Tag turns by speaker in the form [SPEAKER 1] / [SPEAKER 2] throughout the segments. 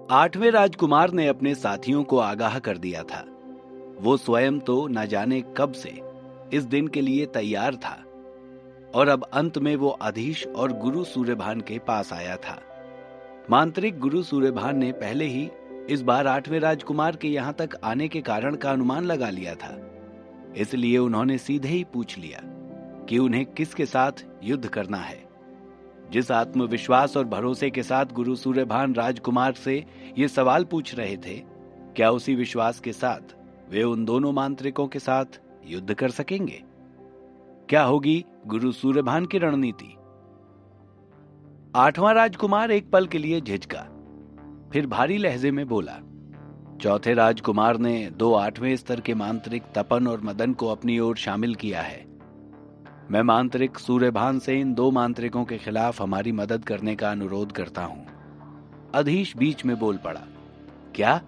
[SPEAKER 1] आठवें राजकुमार ने अपने साथियों को आगाह कर दिया था। वो स्वयं तो न जाने कब से इस दिन के लिए तैयार था और अब अंत में वो अधीश और गुरु सूर्यभान के पास आया था। मांत्रिक गुरु सूर्यभान ने पहले ही इस बार आठवें राजकुमार के यहां तक आने के कारण का अनुमान लगा लिया था। इसलिए उन्होंने सीधे ही पूछ लिया कि उन्हें किसके साथ युद्ध करना है। जिस आत्मविश्वास और भरोसे के साथ गुरु सूर्यभान राजकुमार से ये सवाल पूछ रहे थे, क्या उसी विश्वास के साथ वे उन दोनों मांत्रिकों के साथ युद्ध कर सकेंगे? क्या होगी गुरु सूर्यभान की रणनीति? आठवां राजकुमार एक पल के लिए झिझका, फिर भारी लहजे में बोला। चौथे राजकुमार ने 2 8वें स्तर के मांत्रिक तपन और मदन को अपनी ओर शामिल किया है। मैं मांत्रिक सूर्यभान से इन 2 मांत्रिकों के खिलाफ हमारी मदद करने का अनुरोध करता हूं। अधीश बीच में बोल पड़ा। क्या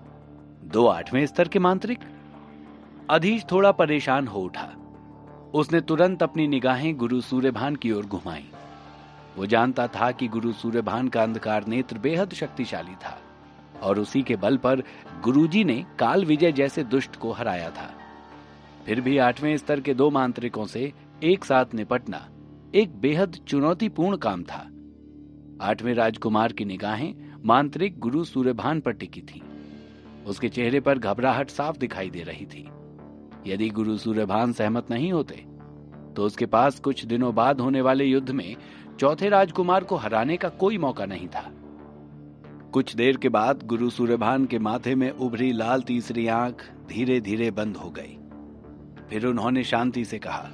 [SPEAKER 1] 2 8वें स्तर के मांत्रिक? अधीश थोड़ा परेशान हो उठा। उसने तुरंत अपनी निगाहें गुरु सूर्यभान की ओर घुमाई। वो जानता था कि गुरु सूर्यभान का अंधकार नेत्र बेहद शक्तिशाली था और उसी के बल पर गुरुजी ने काल विजय जैसे दुष्ट को हराया था। फिर भी 8वें स्तर के 2 मांत्रिकों से एक साथ निपटना एक बेहद चुनौतीपूर्ण काम था। 8वें राजकुमार की निगाहें मांत्रिक गुरु सूर्यभान पर टिकी थीं। उसके चेहरे पर घबराहट साफ दिखाई दे रही थी। यदि गुरु सूर्यभान सहमत नहीं होते तो उसके पास कुछ दिनों बाद होने वाले युद्ध में चौथे राजकुमार को हराने का कोई मौका नहीं था। कुछ देर के बाद गुरु सूर्यभान के माथे में उभरी लाल तीसरी आंख धीरे धीरे बंद हो गई। फिर उन्होंने शांति से कहा,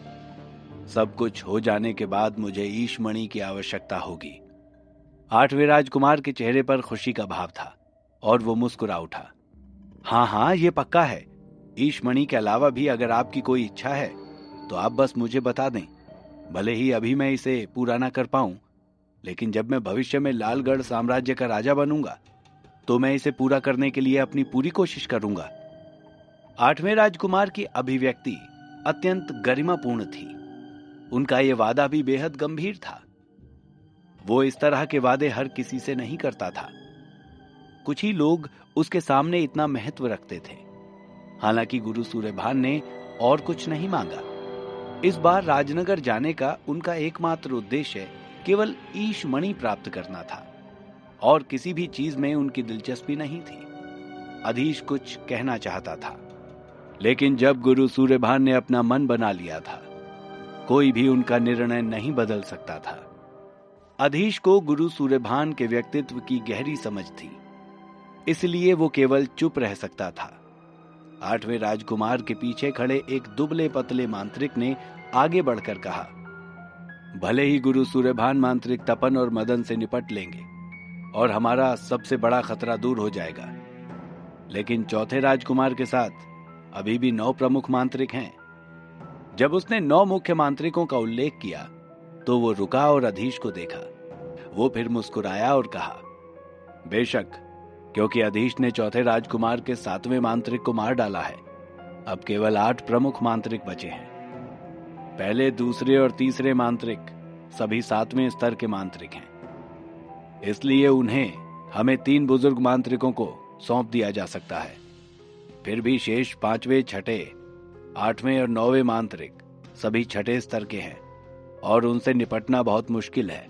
[SPEAKER 1] सब कुछ हो जाने के बाद मुझे ईशमणि की आवश्यकता होगी। 8वें राजकुमार के चेहरे पर खुशी का भाव था और वो मुस्कुरा उठा। हाँ, ये पक्का है। ईशमणि के अलावा भी अगर आपकी कोई इच्छा है तो आप बस मुझे बता दें। भले ही अभी मैं इसे पूरा ना कर पाऊं, लेकिन जब मैं भविष्य में लालगढ़ साम्राज्य का राजा बनूंगा तो मैं इसे पूरा करने के लिए अपनी पूरी कोशिश करूंगा। 8वें राजकुमार की अभिव्यक्ति अत्यंत गरिमापूर्ण थी। उनका यह वादा भी बेहद गंभीर था। वो इस तरह के वादे हर किसी से नहीं करता था। कुछ ही लोग उसके सामने इतना महत्व रखते थे। हालांकि गुरु सूर्यभान ने और कुछ नहीं मांगा। इस बार राजनगर जाने का उनका एकमात्र उद्देश्य केवल ईशमणि प्राप्त करना था और किसी भी चीज में उनकी दिलचस्पी नहीं थी। अधीश कुछ कहना चाहता था, लेकिन जब गुरु सूर्यभान ने अपना मन बना लिया था, कोई भी उनका निर्णय नहीं बदल सकता था। अधीश को गुरु सूर्यभान के व्यक्तित्व की गहरी समझ थी, इसलिए वो केवल चुप रह सकता था। 8वें राजकुमार के पीछे खड़े एक दुबले पतले मांत्रिक ने आगे बढ़कर कहा, भले ही गुरु सूर्यभान मांत्रिक तपन और मदन से निपट लेंगे और हमारा सबसे बड़ा खतरा दूर हो जाएगा, लेकिन चौथे राजकुमार के साथ अभी भी 9 प्रमुख मांत्रिक हैं। जब उसने 9 मुख्य मांत्रिकों का उल्लेख किया तो वो रुका और अधीश को देखा। वो फिर मुस्कुराया और कहा, बेशक, क्योंकि अधीश ने चौथे राजकुमार के 7वें मांत्रिक को मार डाला है। अब केवल 8 प्रमुख मांत्रिक बचे हैं। पहले, दूसरे और तीसरे मांत्रिक सभी 7वें स्तर के मांत्रिक हैं। इसलिए उन्हें हमें 3 बुजुर्ग मांत्रिकों को सौंप दिया जा सकता है। फिर भी शेष 5वें, 6ठे, 8वें और 9वें मांत्रिक सभी 6ठे स्तर के हैं और उनसे निपटना बहुत मुश्किल है।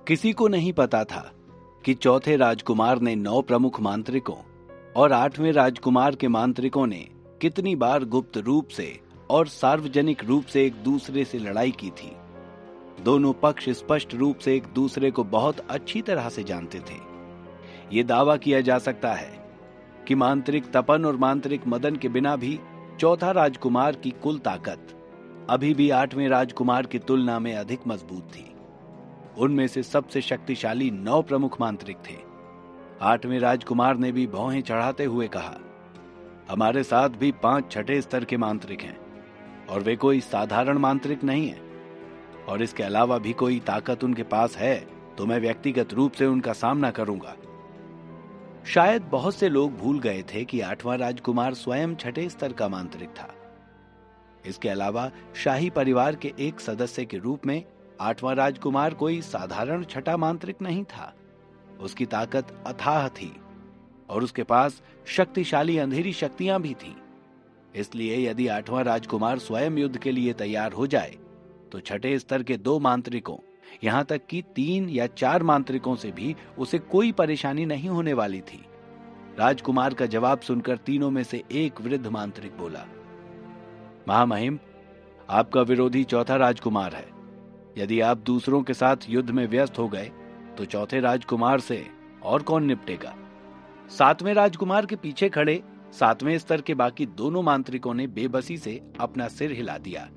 [SPEAKER 1] किसी को नहीं पता था कि चौथे राजकुमार ने 9 प्रमुख मांत्रिकों और 8वें राजकुमार के मांत्रिकों ने कितनी बार गुप्त रूप से और सार्वजनिक रूप से एक दूसरे से लड़ाई की थी। दोनों पक्ष स्पष्ट रूप से एक दूसरे को बहुत अच्छी तरह से जानते थे। ये दावा किया जा सकता है कि मांत्रिक तपन और मांत्रिक मदन के बिना भी चौथा राजकुमार की कुल ताकत अभी भी 8वें राजकुमार की तुलना में अधिक मजबूत थी। उनमें से सबसे शक्तिशाली 9 प्रमुख मांत्रिक थे। 8वें राजकुमार ने भी भौहें चढ़ाते हुए कहा, हमारे साथ भी 5 छठे स्तर के मांत्रिक हैं और वे कोई साधारण मांत्रिक नहीं है, और इसके अलावा भी कोई ताकत उनके पास है तो मैं व्यक्तिगत रूप से उनका सामना करूंगा। शायद बहुत से लोग भूल गए थे कि 8वां राजकुमार स्वयं छठे स्तर का मांत्रिक था। इसके अलावा शाही परिवार के एक सदस्य के रूप में 8वां राजकुमार कोई साधारण छठा मांत्रिक नहीं था। उसकी ताकत अथाह थी और उसके पास शक्तिशाली अंधेरी शक्तियां भी थीं। इसलिए यदि 8वां राजकुमार स्वयं युद्ध के लिए तैयार हो जाए तो छठे स्तर के 2 मांत्रिकों, यहां तक कि 3 या 4 मांत्रिकों से भी उसे कोई परेशानी नहीं होने वाली थी। राजकुमार का जवाब सुनकर तीनों में से एक वृद्ध मांत्रिक बोला, महामहिम, आपका विरोधी चौथा राजकुमार है। यदि आप दूसरों के साथ युद्ध में व्यस्त हो गए तो चौथे राजकुमार से और कौन निपटेगा? 7वें राजकुमार के पीछे खड़े 7वें स्तर के बाकी दोनों मांत्रिकों ने बेबसी से अपना सिर हिला दिया।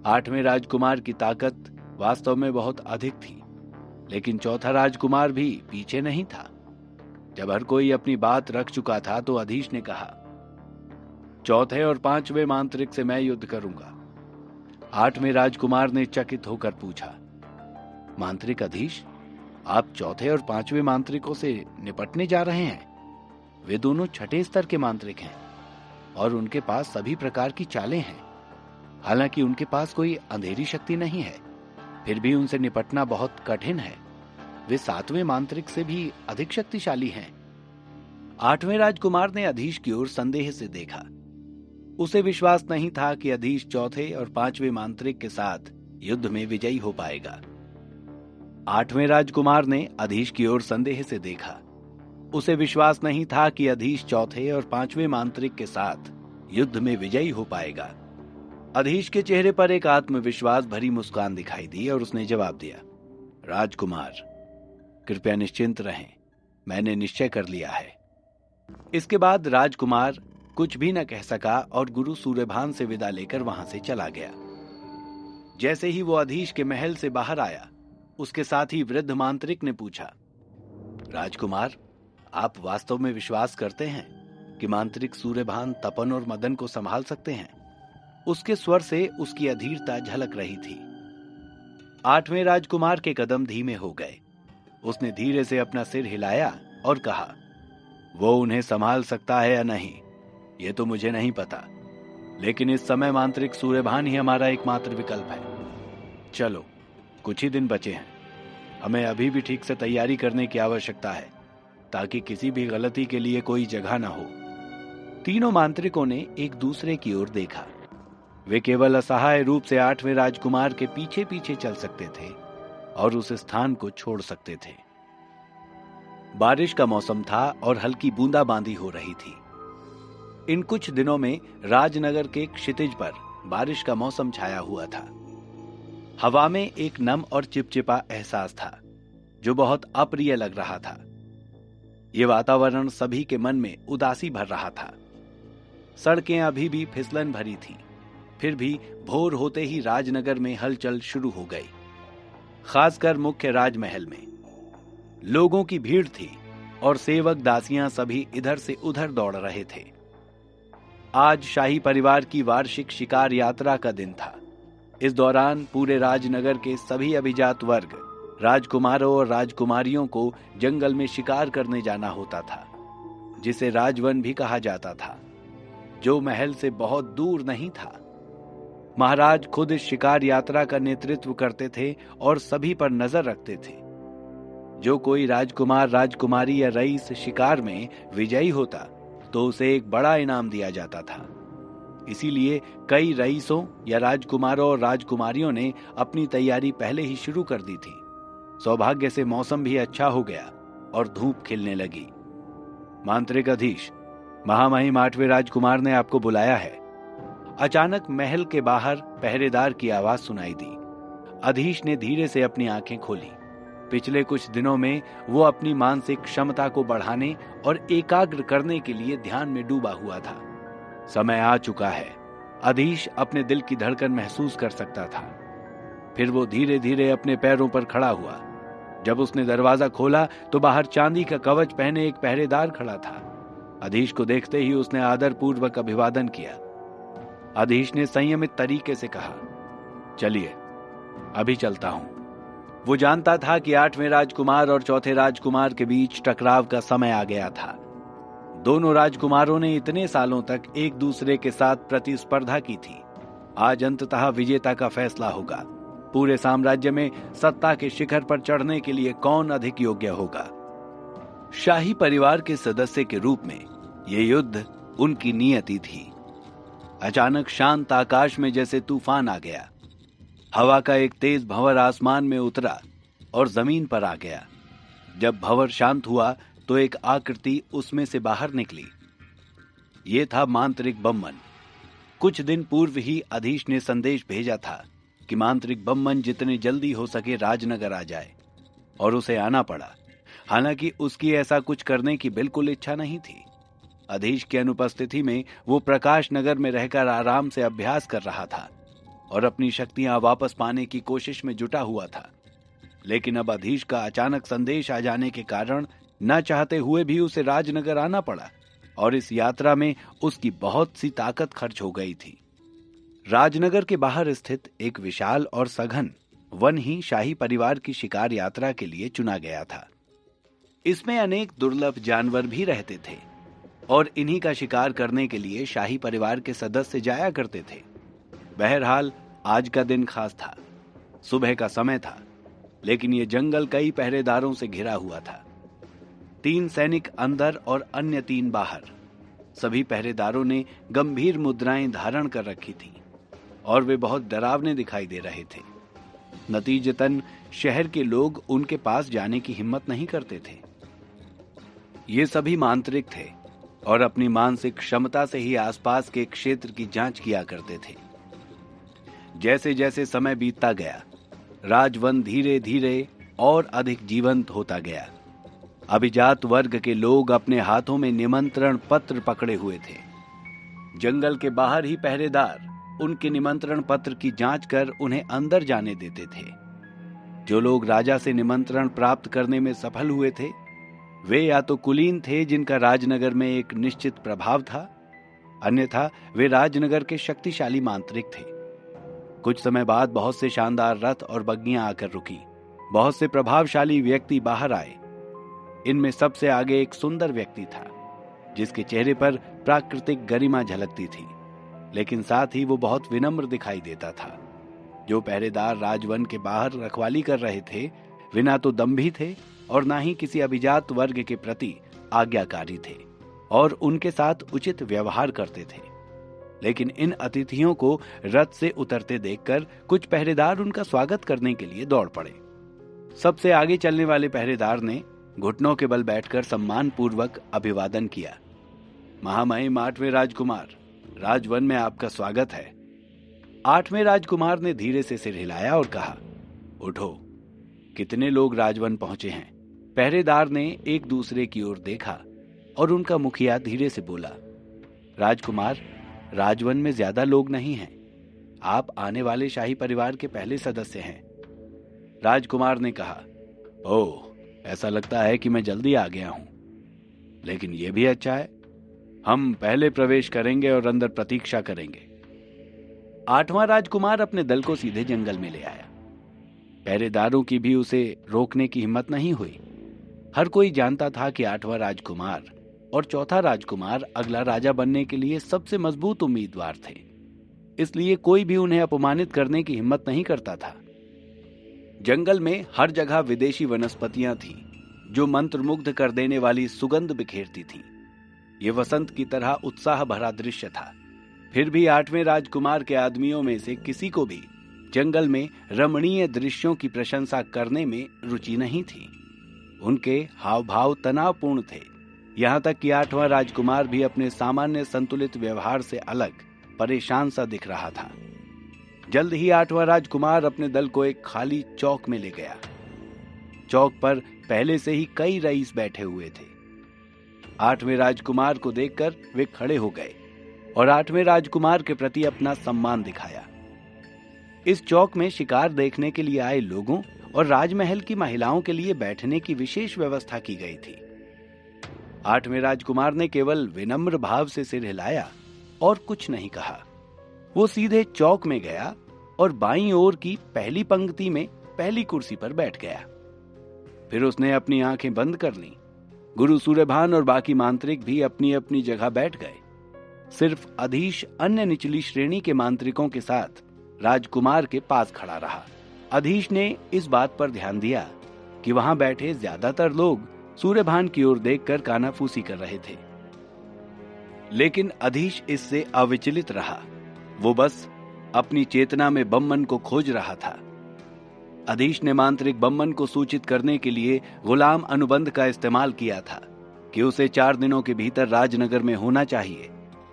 [SPEAKER 1] 8वें राजकुमार की ताकत वास्तव में बहुत अधिक थी, लेकिन चौथा राजकुमार भी पीछे नहीं था। जब हर कोई अपनी बात रख चुका था तो अधीश ने कहा, चौथे और 5वें मांत्रिक से मैं युद्ध करूंगा। 8वें राजकुमार ने चकित होकर पूछा, मांत्रिक अधीश, आप चौथे और 5वें मांत्रिकों से निपटने जा रहे हैं? वे दोनों छठे स्तर के मांत्रिक हैं और उनके पास सभी प्रकार की चालें हैं। हालांकि उनके पास कोई अंधेरी शक्ति नहीं है, फिर भी उनसे निपटना बहुत कठिन है। वे 7वें मांत्रिक से भी अधिक शक्तिशाली हैं। 8वें राजकुमार ने अधीश की ओर संदेह से देखा। उसे विश्वास नहीं था कि अधीश चौथे और 5वें मांत्रिक के साथ युद्ध में विजयी हो पाएगा। 8वें राजकुमार ने अधीश की ओर संदेह से देखा। उसे विश्वास नहीं था कि अधीश चौथे और 5वें मांत्रिक के साथ युद्ध में विजयी हो पाएगा। अधीश के चेहरे पर एक आत्मविश्वास भरी मुस्कान दिखाई दी और उसने जवाब दिया, राजकुमार, कृपया निश्चिंत रहें, मैंने निश्चय कर लिया है। इसके बाद राजकुमार कुछ भी न कह सका और गुरु सूर्यभान से विदा लेकर वहां से चला गया। जैसे ही वो अधीश के महल से बाहर आया, उसके साथ ही वृद्ध मांत्रिक ने पूछा, राजकुमार, आप वास्तव में विश्वास करते हैं कि मांत्रिक सूर्यभान तपन और मदन को संभाल सकते हैं? उसके स्वर से उसकी अधीरता झलक रही थी। 8वें राजकुमार के कदम धीमे हो गए। उसने धीरे से अपना सिर हिलाया और कहा, वो उन्हें संभाल सकता है या नहीं, ये तो मुझे नहीं पता, लेकिन इस समय मांत्रिक सूर्यभान ही हमारा एकमात्र विकल्प है। चलो, कुछ ही दिन बचे हैं, हमें अभी भी ठीक से तैयारी करने की आवश्यकता है ताकि किसी भी गलती के लिए कोई जगह न हो। तीनों मांत्रिकों ने एक दूसरे की ओर देखा। वे केवल असहाय रूप से 8वें राजकुमार के पीछे पीछे चल सकते थे और उस स्थान को छोड़ सकते थे। बारिश का मौसम था और हल्की बूंदाबांदी हो रही थी। इन कुछ दिनों में राजनगर के क्षितिज पर बारिश का मौसम छाया हुआ था। हवा में एक नम और चिपचिपा एहसास था जो बहुत अप्रिय लग रहा था। यह वातावरण सभी के मन में उदासी भर रहा था। सड़कें अभी भी फिसलन भरी थीं, फिर भी भोर होते ही राजनगर में हलचल शुरू हो गई। खासकर मुख्य राजमहल में लोगों की भीड़ थी और सेवक दासियां सभी इधर से उधर दौड़ रहे थे। आज शाही परिवार की वार्षिक शिकार यात्रा का दिन था। इस दौरान पूरे राजनगर के सभी अभिजात वर्ग राजकुमारों और राजकुमारियों को जंगल में शिकार करने जाना होता था, जिसे राजवन भी कहा जाता था, जो महल से बहुत दूर नहीं था। महाराज खुद इस शिकार यात्रा का नेतृत्व करते थे और सभी पर नजर रखते थे। जो कोई राजकुमार, राजकुमारी या रईस शिकार में विजयी होता तो उसे एक बड़ा इनाम दिया जाता था। इसीलिए कई रईसों या राजकुमारों और राजकुमारियों ने अपनी तैयारी पहले ही शुरू कर दी थी। सौभाग्य से मौसम भी अच्छा हो गया और धूप खिलने लगी। मांत्रिक अधीश, महामहिम 8वें राजकुमार ने आपको बुलाया है। अचानक महल के बाहर पहरेदार की आवाज सुनाई दी। अधीश ने धीरे से अपनी आंखें खोली। पिछले कुछ दिनों में वो अपनी मानसिक क्षमता को बढ़ाने और एकाग्र करने के लिए ध्यान में डूबा हुआ था। समय आ चुका है, अधीश अपने दिल की धड़कन महसूस कर सकता था। फिर वो धीरे धीरे अपने पैरों पर खड़ा हुआ। जब उसने दरवाजा खोला तो बाहर चांदी का कवच पहने एक पहरेदार खड़ा था। अधीश को देखते ही उसने आदरपूर्वक अभिवादन किया। अधीश ने संयमित तरीके से कहा, चलिए अभी चलता हूं। वो जानता था कि 8वें राजकुमार और चौथे राजकुमार के बीच टकराव का समय आ गया था। दोनों राजकुमारों ने इतने सालों तक एक दूसरे के साथ प्रतिस्पर्धा की थी। आज अंततः विजेता का फैसला होगा। पूरे साम्राज्य में सत्ता के शिखर पर चढ़ने के लिए कौन अधिक योग्य होगा। शाही परिवार के सदस्य के रूप में यह युद्ध उनकी नियति थी। अचानक शांत आकाश में जैसे तूफान आ गया। हवा का एक तेज भंवर आसमान में उतरा और जमीन पर आ गया। जब भंवर शांत हुआ तो एक आकृति उसमें से बाहर निकली। ये था मांत्रिक बम्मन। कुछ दिन पूर्व ही अधीश ने संदेश भेजा था कि मांत्रिक बम्मन जितने जल्दी हो सके राजनगर आ जाए, और उसे आना पड़ा। हालांकि उसकी ऐसा कुछ करने की बिल्कुल इच्छा नहीं थी। अधीश की अनुपस्थिति में वो प्रकाश नगर में रहकर आराम से अभ्यास कर रहा था और अपनी शक्तियां वापस पाने की कोशिश में जुटा हुआ था। लेकिन अब अधीश का अचानक संदेश आ जाने के कारण न चाहते हुए भी उसे राजनगर आना पड़ा, और इस यात्रा में उसकी बहुत सी ताकत खर्च हो गई थी। राजनगर के बाहर स्थित एक विशाल और सघन वन ही शाही परिवार की शिकार यात्रा के लिए चुना गया था। इसमें अनेक दुर्लभ जानवर भी रहते थे और इन्हीं का शिकार करने के लिए शाही परिवार के सदस्य जाया करते थे। बहरहाल आज का दिन खास था। सुबह का समय था, लेकिन यह जंगल कई पहरेदारों से घिरा हुआ था। 3 सैनिक अंदर और अन्य 3 बाहर। सभी पहरेदारों ने गंभीर मुद्राएं धारण कर रखी थीं और वे बहुत डरावने दिखाई दे रहे थे। नतीजतन शहर के लोग उनके पास जाने की हिम्मत नहीं करते थे। ये सभी मांत्रिक थे और अपनी मानसिक क्षमता से ही आसपास के क्षेत्र की जांच किया करते थे। जैसे जैसे समय बीतता गया, राजवन धीरे धीरे और अधिक जीवंत होता गया। अभिजात वर्ग के लोग अपने हाथों में निमंत्रण पत्र पकड़े हुए थे। जंगल के बाहर ही पहरेदार उनके निमंत्रण पत्र की जांच कर उन्हें अंदर जाने देते थे। जो लोग राजा से निमंत्रण प्राप्त करने में सफल हुए थे, वे या तो कुलीन थे जिनका राजनगर में एक निश्चित प्रभाव था, अन्यथा वे राजनगर के शक्तिशाली मांत्रिक थे। कुछ समय बाद बहुत से शानदार रथ और बग्गियां आकर रुकी। बहुत से प्रभावशाली व्यक्ति बाहर आए। इनमें सबसे आगे एक सुंदर व्यक्ति था, जिसके चेहरे पर प्राकृतिक गरिमा झलकती थी, लेकिन साथ ही वो बहुत विनम्र दिखाई देता था। जो पहरेदार राजवन के बाहर रखवाली कर रहे थे, वे ना तो दंभी थे और ना ही किसी अभिजात वर्ग के प्रति आज्ञाकारी थे, और उनके साथ उचित व्यवहार करते थे। लेकिन इन अतिथियों को रथ से उतरते देखकर कुछ पहरेदार उनका स्वागत करने के लिए दौड़ पड़े। सबसे आगे चलने वाले पहरेदार ने घुटनों के बल बैठकर सम्मान पूर्वक अभिवादन किया। महामहिम 8वें राजकुमार, राजवन में आपका स्वागत है। 8वें राजकुमार ने धीरे से सिर हिलाया और कहा, उठो। कितने लोग राजवन पहुंचे हैं? पहरेदार ने एक दूसरे की ओर देखा और उनका मुखिया धीरे से बोला, राजकुमार, राजवन में ज्यादा लोग नहीं हैं। आप आने वाले शाही परिवार के पहले सदस्य हैं। राजकुमार ने कहा, ओह, ऐसा लगता है कि मैं जल्दी आ गया हूं, लेकिन यह भी अच्छा है। हम पहले प्रवेश करेंगे और अंदर प्रतीक्षा करेंगे। 8वां राजकुमार अपने दल को सीधे जंगल में ले आया। पहरेदारों की भी उसे रोकने की हिम्मत नहीं हुई। हर कोई जानता था कि 8वां राजकुमार और 4था राजकुमार अगला राजा बनने के लिए सबसे मजबूत उम्मीदवार थे, इसलिए कोई भी उन्हें अपमानित करने की हिम्मत नहीं करता था। जंगल में हर जगह विदेशी वनस्पतियां थीं, जो मंत्रमुग्ध कर देने वाली सुगंध बिखेरती थीं। ये वसंत की तरह उत्साह भरा दृश्य था। फिर भी 8वें राजकुमार के आदमियों में से किसी को भी जंगल में रमणीय दृश्यों की प्रशंसा करने में रुचि नहीं थी। उनके हाव भाव तनावपूर्ण थे, यहां तक कि 8वां राजकुमार भी अपने सामान्य संतुलित व्यवहार से अलग परेशान सा दिख रहा था। जल्द ही 8वां राजकुमार अपने दल को एक खाली चौक में ले गया। चौक पर पहले से ही कई रईस बैठे हुए थे। 8वें राजकुमार को देखकर वे खड़े हो गए और 8वें राजकुमार के प्रति अपना सम्मान दिखाया। इस चौक में शिकार देखने के लिए आए लोगों और राजमहल की महिलाओं के लिए बैठने की विशेष व्यवस्था की गई थी। 8वें राजकुमार ने केवल विनम्र भाव से सिर हिलाया और कुछ नहीं कहा। वो सीधे चौक में गया और बाईं ओर की पहली पंक्ति में पहली कुर्सी पर बैठ गया। फिर उसने अपनी आंखें बंद कर लीं। गुरु सूर्यभान और बाकी मांत्रिक भी अपनी अपनी जगह बैठ गए। सिर्फ अधीश अन्य निचली श्रेणी के मांत्रिकों के साथ राजकुमार के पास खड़ा रहा। अधीश ने इस बात पर ध्यान दिया कि वहां बैठे ज्यादातर लोग सूर्यभान की ओर देखकर कानाफूसी कर रहे थे। लेकिन अधीश इससे अविचलित रहा। वो बस अपनी चेतना में बम्मन को खोज रहा था। अधीश ने मांत्रिक बम्मन को सूचित करने के लिए गुलाम अनुबंध का इस्तेमाल किया था कि उसे 4 दिनों के भीतर राजनगर में होना चाहिए।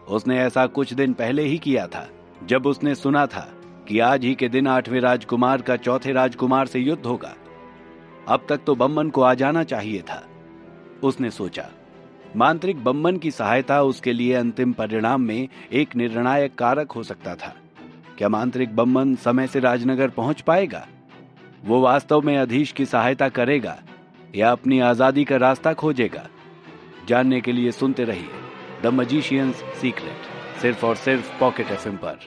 [SPEAKER 1] उसने ऐसा कुछ दिन पहले ही किया था, जब उसने सुना था कि आज ही के दिन 8वें राजकुमार का चौथे राजकुमार से युद्ध होगा। अब तक तो बम्मन को आ जाना चाहिए था। उसने सोचा, मांत्रिक बम्मन की सहायता उसके लिए अंतिम परिणाम में एक निर्णायक कारक हो सकता था। क्या मांत्रिक बम्मन समय से राजनगर पहुंच पाएगा? वो वास्तव में अधीश की सहायता करेगा या अपनी आजादी का रास्ता खोजेगा? जानने के लिए सुनते रहिए द मजिशियंस सीक्रेट, सिर्फ और सिर्फ पॉकेट एफएम पर।